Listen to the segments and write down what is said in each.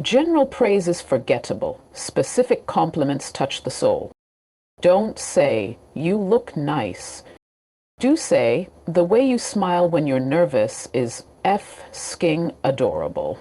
General praise is forgettable. Specific compliments touch the soul. Don't say, "You look nice." Do say, "The way you smile when you're nervous is Fcking adorable."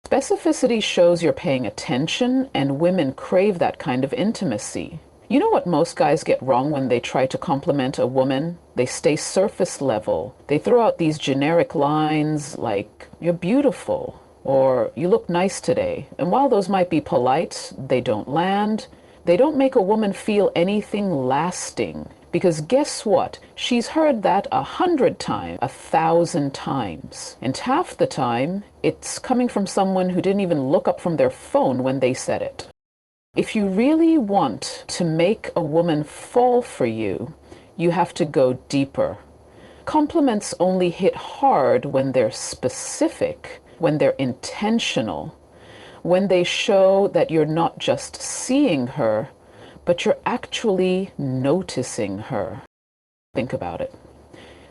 Specificity shows you're paying attention, and women crave that kind of intimacy. You know what most guys get wrong when they try to compliment a woman? They stay surface level. They throw out these generic lines like, "You're beautiful," or "You look nice today." And while those might be polite, they don't land. They don't make a woman feel anything lasting. Because guess what? She's heard that 100 times, 1,000 times. And half the time, it's coming from someone who didn't even look up from their phone when they said it. If you really want to make a woman fall for you, you have to go deeper. Compliments only hit hard when they're specific, when they're intentional, when they show that you're not just seeing her, but you're actually noticing her. Think about it.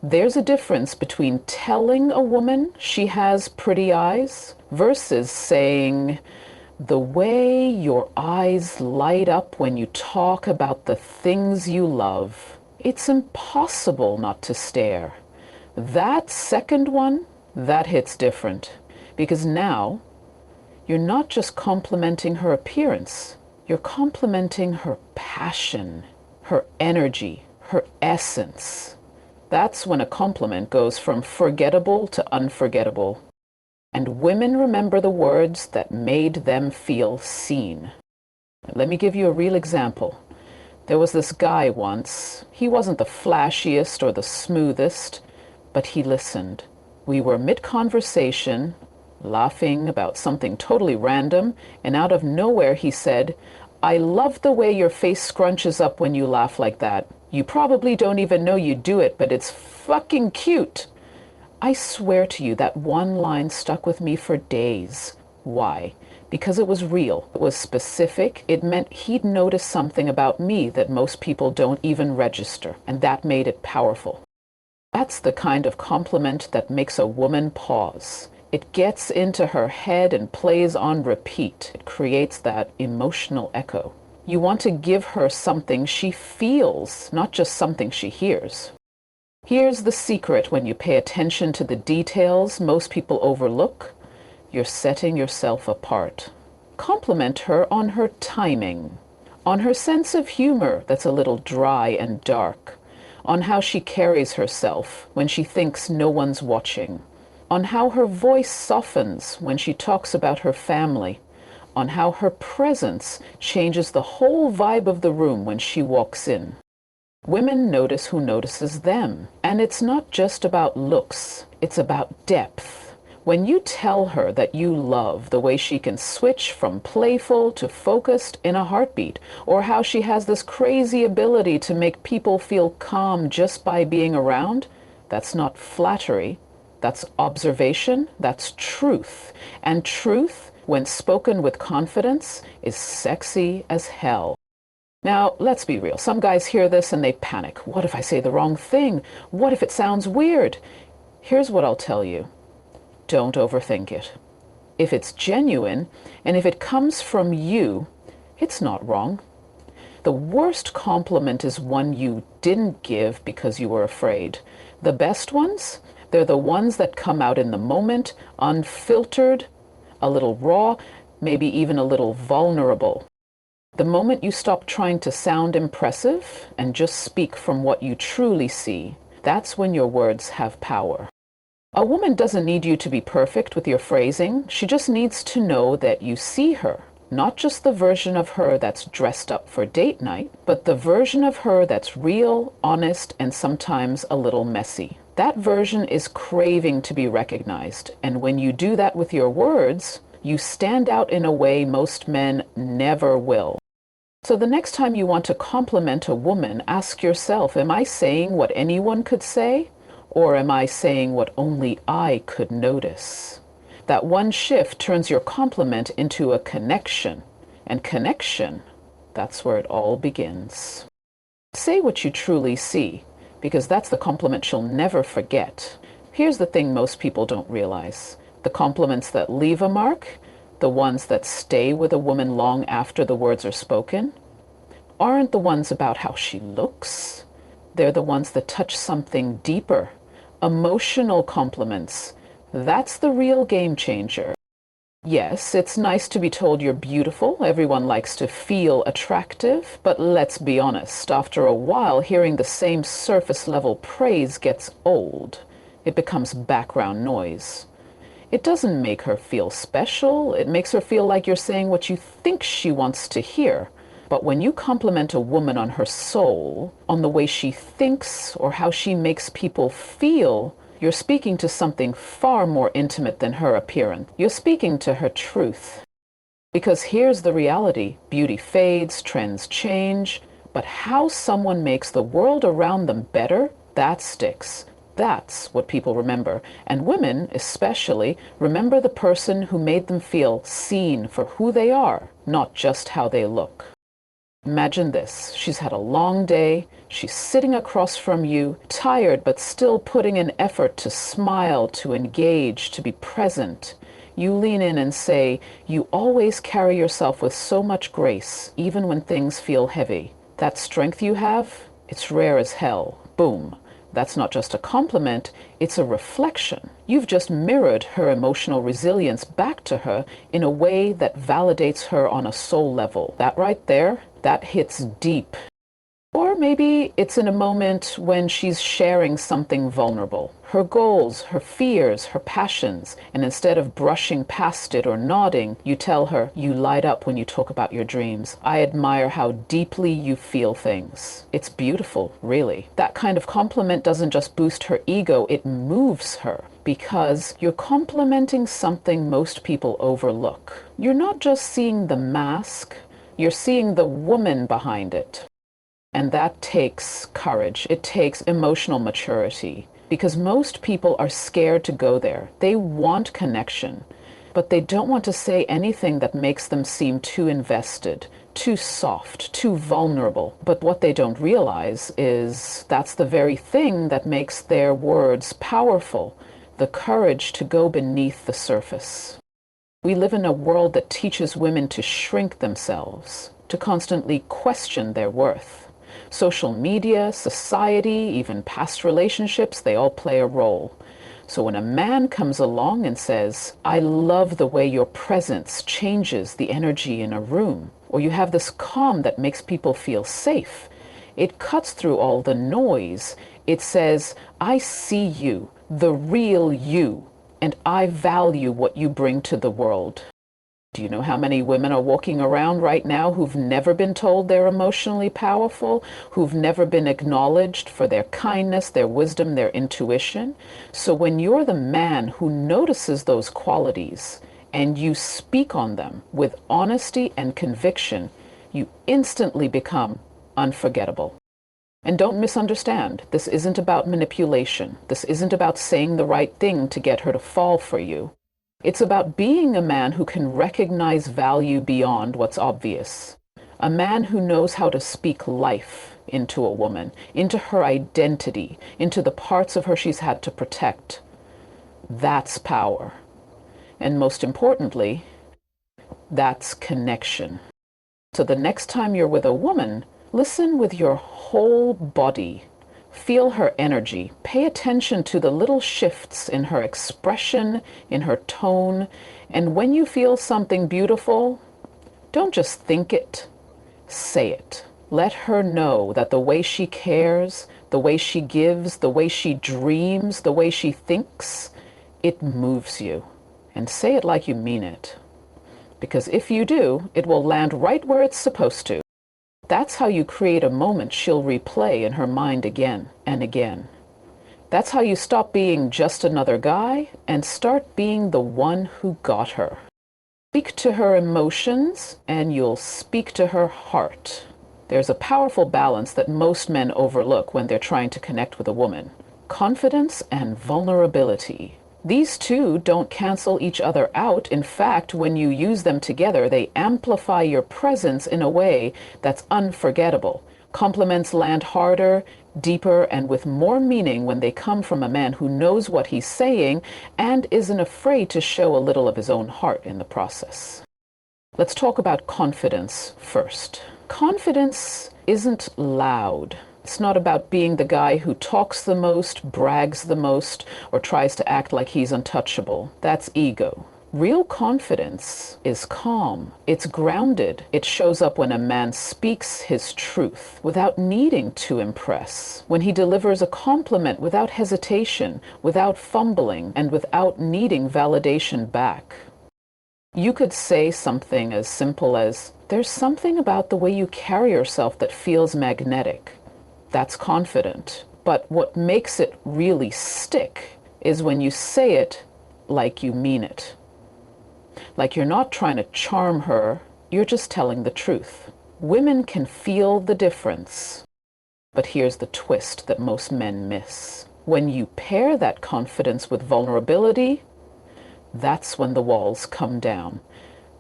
There's a difference between telling a woman she has pretty eyes versus saying, "The way your eyes light up when you talk about the things you love, it's impossible not to stare." That second one, that hits different. Because now, you're not just complimenting her appearance, you're complimenting her passion, her energy, her essence. That's when a compliment goes from forgettable to unforgettable. And women remember the words that made them feel seen. Let me give you a real example. There was this guy once. He wasn't the flashiest or the smoothest, but he listened. We were mid-conversation, laughing about something totally random, and out of nowhere he said, "I love the way your face scrunches up when you laugh like that. You probably don't even know you do it, but it's fucking cute." I swear to you that one line stuck with me for days. Why? Because it was real. It was specific. It meant he'd noticed something about me that most people don't even register, and that made it powerful. That's the kind of compliment that makes a woman pause. It gets into her head and plays on repeat. It creates that emotional echo. You want to give her something she feels, not just something she hears. Here's the secret: when you pay attention to the details most people overlook, you're setting yourself apart. Compliment her on her timing, on her sense of humor that's a little dry and dark, on how she carries herself when she thinks no one's watching, on how her voice softens when she talks about her family, on how her presence changes the whole vibe of the room when she walks in. Women notice who notices them. And it's not just about looks, it's about depth. When you tell her that you love the way she can switch from playful to focused in a heartbeat, or how she has this crazy ability to make people feel calm just by being around, that's not flattery. That's observation, that's truth. And truth, when spoken with confidence, is sexy as hell. Now, let's be real. Some guys hear this and they panic. What if I say the wrong thing? What if it sounds weird? Here's what I'll tell you. Don't overthink it. If it's genuine, and if it comes from you, it's not wrong. The worst compliment is one you didn't give because you were afraid. The best ones? They're the ones that come out in the moment, unfiltered, a little raw, maybe even a little vulnerable. The moment you stop trying to sound impressive and just speak from what you truly see, that's when your words have power. A woman doesn't need you to be perfect with your phrasing. She just needs to know that you see her, not just the version of her that's dressed up for date night, but the version of her that's real, honest, and sometimes a little messy. That version is craving to be recognized, and when you do that with your words, you stand out in a way most men never will. So the next time you want to compliment a woman, ask yourself, am I saying what anyone could say? Or am I saying what only I could notice? That one shift turns your compliment into a connection. And connection, that's where it all begins. Say what you truly see, because that's the compliment she'll never forget. Here's the thing most people don't realize. The compliments that leave a mark, the ones that stay with a woman long after the words are spoken, aren't the ones about how she looks. They're the ones that touch something deeper. Emotional compliments. That's the real game changer. Yes, it's nice to be told you're beautiful. Everyone likes to feel attractive. But let's be honest, after a while, hearing the same surface level praise gets old. It becomes background noise. It doesn't make her feel special. It makes her feel like you're saying what you think she wants to hear. But when you compliment a woman on her soul, on the way she thinks or how she makes people feel, you're speaking to something far more intimate than her appearance. You're speaking to her truth. Because here's the reality. Beauty fades, trends change, but how someone makes the world around them better, that sticks. That's what people remember. And women, especially, remember the person who made them feel seen for who they are, not just how they look. Imagine this. She's had a long day. She's sitting across from you, tired but still putting in effort to smile, to engage, to be present. You lean in and say, "You always carry yourself with so much grace, even when things feel heavy. That strength you have, it's rare as hell." Boom. That's not just a compliment, it's a reflection. You've just mirrored her emotional resilience back to her in a way that validates her on a soul level. That right there, that hits deep. Or maybe it's in a moment when she's sharing something vulnerable, her goals, her fears, her passions, and instead of brushing past it or nodding, you tell her, "You light up when you talk about your dreams. I admire how deeply you feel things." It's beautiful, really. That kind of compliment doesn't just boost her ego, it moves her, because you're complimenting something most people overlook. You're not just seeing the mask, you're seeing the woman behind it. And that takes courage. It takes emotional maturity, because most people are scared to go there. They want connection, but they don't want to say anything that makes them seem too invested, too soft, too vulnerable. But what they don't realize is that's the very thing that makes their words powerful, the courage to go beneath the surface. We live in a world that teaches women to shrink themselves, to constantly question their worth. Social media, society, even past relationships, they all play a role. So when a man comes along and says, "I love the way your presence changes the energy in a room," or "You have this calm that makes people feel safe," it cuts through all the noise. It says, "I see you, the real you, and I value what you bring to the world." Do you know how many women are walking around right now who've never been told they're emotionally powerful, who've never been acknowledged for their kindness, their wisdom, their intuition? So when you're the man who notices those qualities and you speak on them with honesty and conviction, you instantly become unforgettable. And don't misunderstand, this isn't about manipulation. This isn't about saying the right thing to get her to fall for you. It's about being a man who can recognize value beyond what's obvious. A man who knows how to speak life into a woman, into her identity, into the parts of her she's had to protect. That's power. And most importantly, that's connection. So the next time you're with a woman, listen with your whole body. Feel her energy. Pay attention to the little shifts in her expression, in her tone. And when you feel something beautiful, don't just think it, say it. Let her know that the way she cares, the way she gives, the way she dreams, the way she thinks, it moves you. And say it like you mean it. Because if you do, it will land right where it's supposed to. That's how you create a moment she'll replay in her mind again and again. That's how you stop being just another guy and start being the one who got her. Speak to her emotions and you'll speak to her heart. There's a powerful balance that most men overlook when they're trying to connect with a woman. Confidence and vulnerability. These two don't cancel each other out. In fact, when you use them together, they amplify your presence in a way that's unforgettable. Compliments land harder, deeper and with more meaning when they come from a man who knows what he's saying and isn't afraid to show a little of his own heart in the process. Let's talk about confidence first. Confidence isn't loud. It's not about being the guy who talks the most, brags the most, or tries to act like he's untouchable. That's ego. Real confidence is calm. It's grounded. It shows up when a man speaks his truth without needing to impress, when he delivers a compliment without hesitation, without fumbling, and without needing validation back. You could say something as simple as, "There's something about the way you carry yourself that feels magnetic." That's confident. But what makes it really stick is when you say it like you mean it. Like you're not trying to charm her, you're just telling the truth. Women can feel the difference. But here's the twist that most men miss. When you pair that confidence with vulnerability, that's when the walls come down.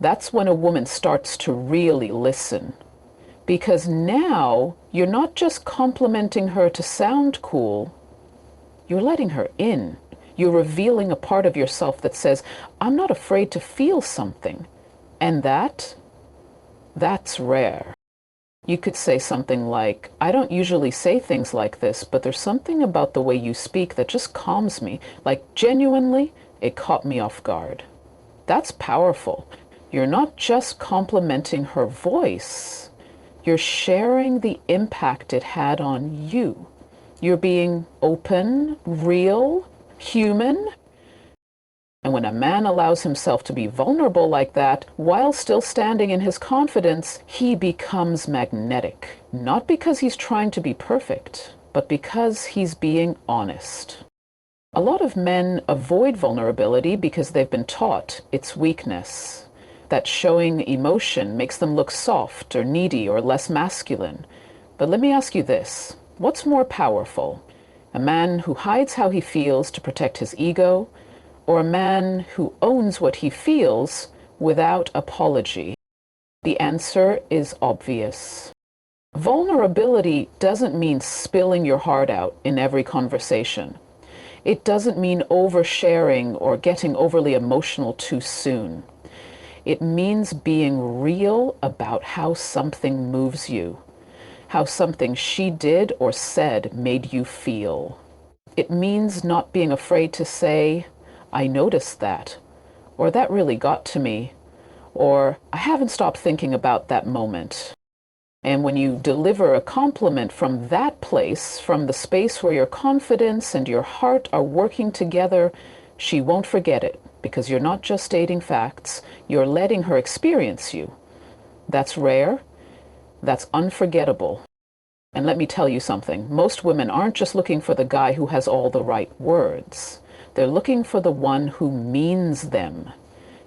That's when a woman starts to really listen. Because now you're not just complimenting her to sound cool, you're letting her in. You're revealing a part of yourself that says, "I'm not afraid to feel something." And that's rare. You could say something like, "I don't usually say things like this, but there's something about the way you speak that just calms me. Like genuinely, it caught me off guard." That's powerful. You're not just complimenting her voice. You're sharing the impact it had on you. You're being open, real, human. And when a man allows himself to be vulnerable like that, while still standing in his confidence, he becomes magnetic. Not because he's trying to be perfect, but because he's being honest. A lot of men avoid vulnerability because they've been taught it's weakness, that showing emotion makes them look soft or needy or less masculine. But let me ask you this. What's more powerful? A man who hides how he feels to protect his ego, or a man who owns what he feels without apology? The answer is obvious. Vulnerability doesn't mean spilling your heart out in every conversation. It doesn't mean oversharing or getting overly emotional too soon. It means being real about how something moves you, how something she did or said made you feel. It means not being afraid to say, "I noticed that," or "that really got to me," or "I haven't stopped thinking about that moment." And when you deliver a compliment from that place, from the space where your confidence and your heart are working together, she won't forget it, because you're not just stating facts, you're letting her experience you. That's rare. That's unforgettable. And let me tell you something. Most women aren't just looking for the guy who has all the right words. They're looking for the one who means them.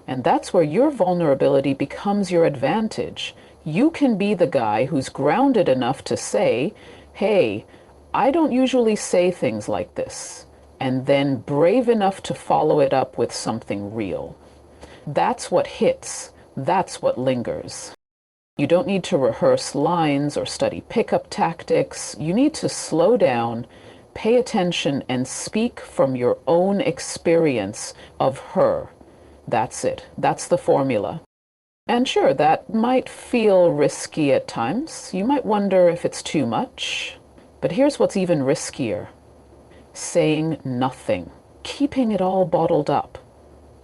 And that's where your vulnerability becomes your advantage. You can be the guy who's grounded enough to say, "Hey, I don't usually say things like this," and then brave enough to follow it up with something real. That's what hits. That's what lingers. You don't need to rehearse lines or study pickup tactics. You need to slow down, pay attention, and speak from your own experience of her. That's it. That's the formula. And sure, that might feel risky at times. You might wonder if it's too much. But here's what's even riskier. Saying nothing. Keeping it all bottled up.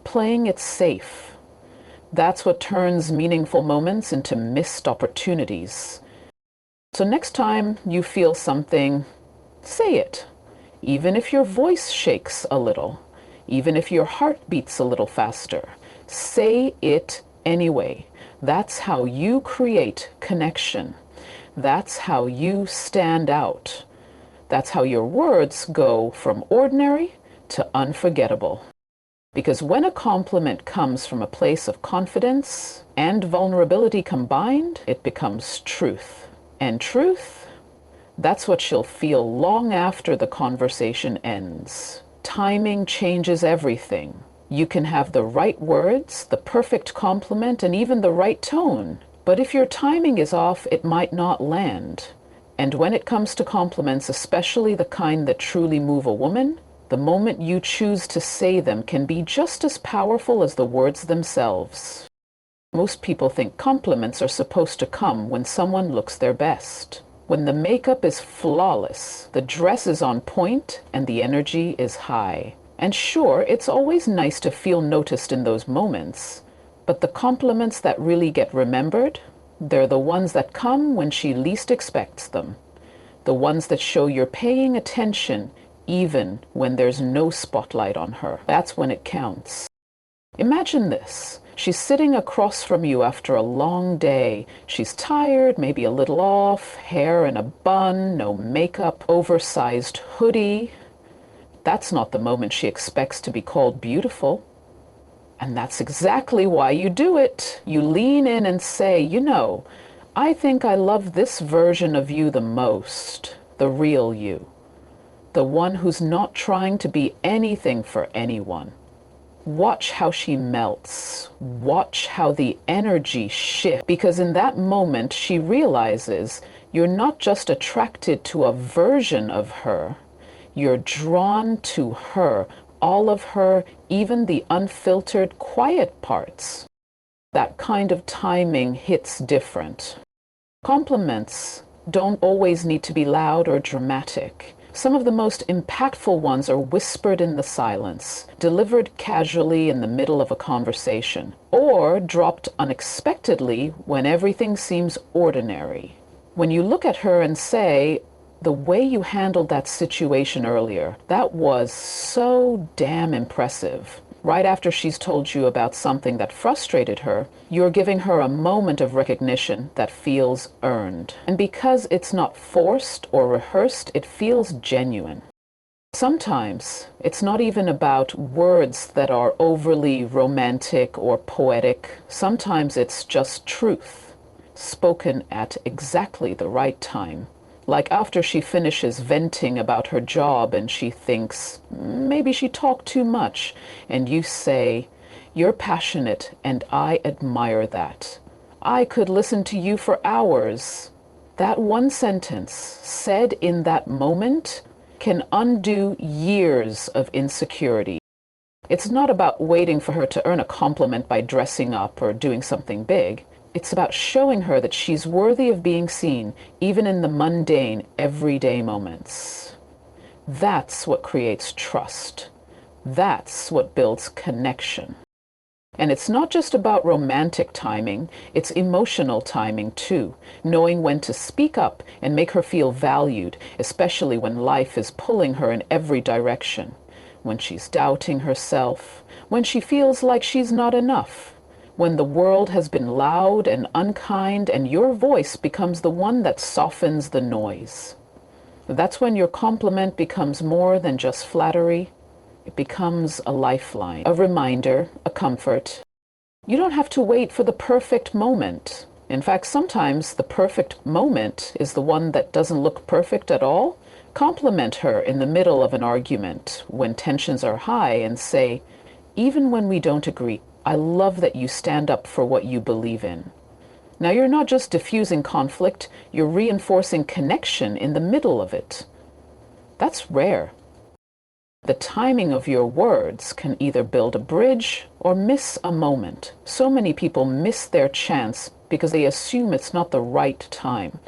Playing it safe. That's what turns meaningful moments into missed opportunities. So next time you feel something, say it. Even if your voice shakes a little, even if your heart beats a little faster, say it anyway. That's how you create connection. That's how you stand out. That's how your words go from ordinary to unforgettable. Because when a compliment comes from a place of confidence and vulnerability combined, it becomes truth. And truth, that's what she'll feel long after the conversation ends. Timing changes everything. You can have the right words, the perfect compliment, and even the right tone. But if your timing is off, it might not land. And when it comes to compliments, especially the kind that truly move a woman, the moment you choose to say them can be just as powerful as the words themselves. Most people think compliments are supposed to come when someone looks their best. When the makeup is flawless, the dress is on point, and the energy is high. And sure, it's always nice to feel noticed in those moments, but the compliments that really get remembered, they're the ones that come when she least expects them. The ones that show you're paying attention even when there's no spotlight on her. That's when it counts. Imagine this. She's sitting across from you after a long day. She's tired, maybe a little off, hair in a bun, no makeup, oversized hoodie. That's not the moment she expects to be called beautiful. And that's exactly why you do it. You lean in and say, you know, I think I love this version of you the most, the real you, the one who's not trying to be anything for anyone. Watch how she melts. Watch how the energy shifts. Because in that moment, she realizes you're not just attracted to a version of her. You're drawn to her, all of her, even the unfiltered, quiet parts. That kind of timing hits different. Compliments don't always need to be loud or dramatic. Some of the most impactful ones are whispered in the silence, delivered casually in the middle of a conversation, or dropped unexpectedly when everything seems ordinary. When you look at her and say, the way you handled that situation earlier, that was so damn impressive. Right after she's told you about something that frustrated her, you're giving her a moment of recognition that feels earned. And because it's not forced or rehearsed, it feels genuine. Sometimes it's not even about words that are overly romantic or poetic. Sometimes it's just truth, spoken at exactly the right time. Like after she finishes venting about her job and she thinks, maybe she talked too much, and you say, you're passionate and I admire that. I could listen to you for hours. That one sentence, said in that moment, can undo years of insecurity. It's not about waiting for her to earn a compliment by dressing up or doing something big. It's about showing her that she's worthy of being seen, even in the mundane, everyday moments. That's what creates trust. That's what builds connection. And it's not just about romantic timing, it's emotional timing too, knowing when to speak up and make her feel valued, especially when life is pulling her in every direction, when she's doubting herself, when she feels like she's not enough. When the world has been loud and unkind and your voice becomes the one that softens the noise. That's when your compliment becomes more than just flattery. It becomes a lifeline, a reminder, a comfort. You don't have to wait for the perfect moment. In fact, sometimes the perfect moment is the one that doesn't look perfect at all. Compliment her in the middle of an argument when tensions are high and say, even when we don't agree, I love that you stand up for what you believe in. Now, you're not just diffusing conflict, you're reinforcing connection in the middle of it. That's rare. The timing of your words can either build a bridge or miss a moment. So many people miss their chance because they assume it's not the right time.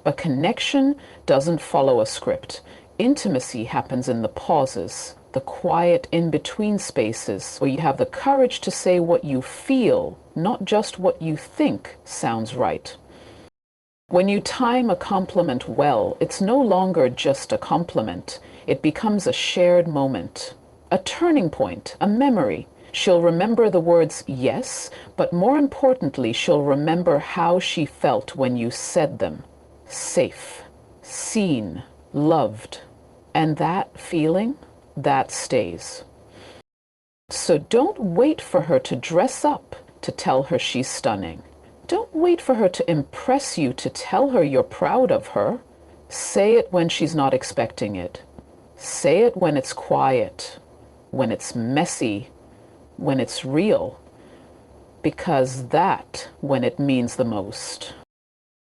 But connection doesn't follow a script. Intimacy happens in the pauses, the quiet in-between spaces where you have the courage to say what you feel, not just what you think sounds right. When you time a compliment well, it's no longer just a compliment. It becomes a shared moment, a turning point, a memory. She'll remember the words yes, but more importantly, she'll remember how she felt when you said them. Safe, seen, loved. And that feeling, that stays. So don't wait for her to dress up to tell her she's stunning. Don't wait for her to impress you to tell her you're proud of her. Say it when she's not expecting it. Say it when it's quiet, when it's messy, when it's real. Because that when it means the most.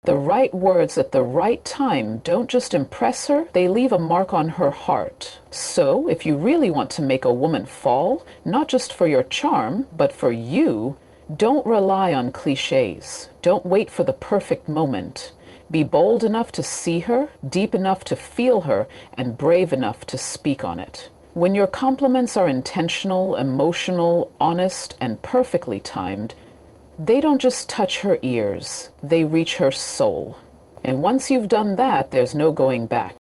The right words at the right time don't just impress her, they leave a mark on her heart. So, if you really want to make a woman fall, not just for your charm, but for you, don't rely on cliches. Don't wait for the perfect moment. Be bold enough to see her, deep enough to feel her, and brave enough to speak on it. When your compliments are intentional, emotional, honest, and perfectly timed, they don't just touch her ears, they reach her soul. And once you've done that, there's no going back.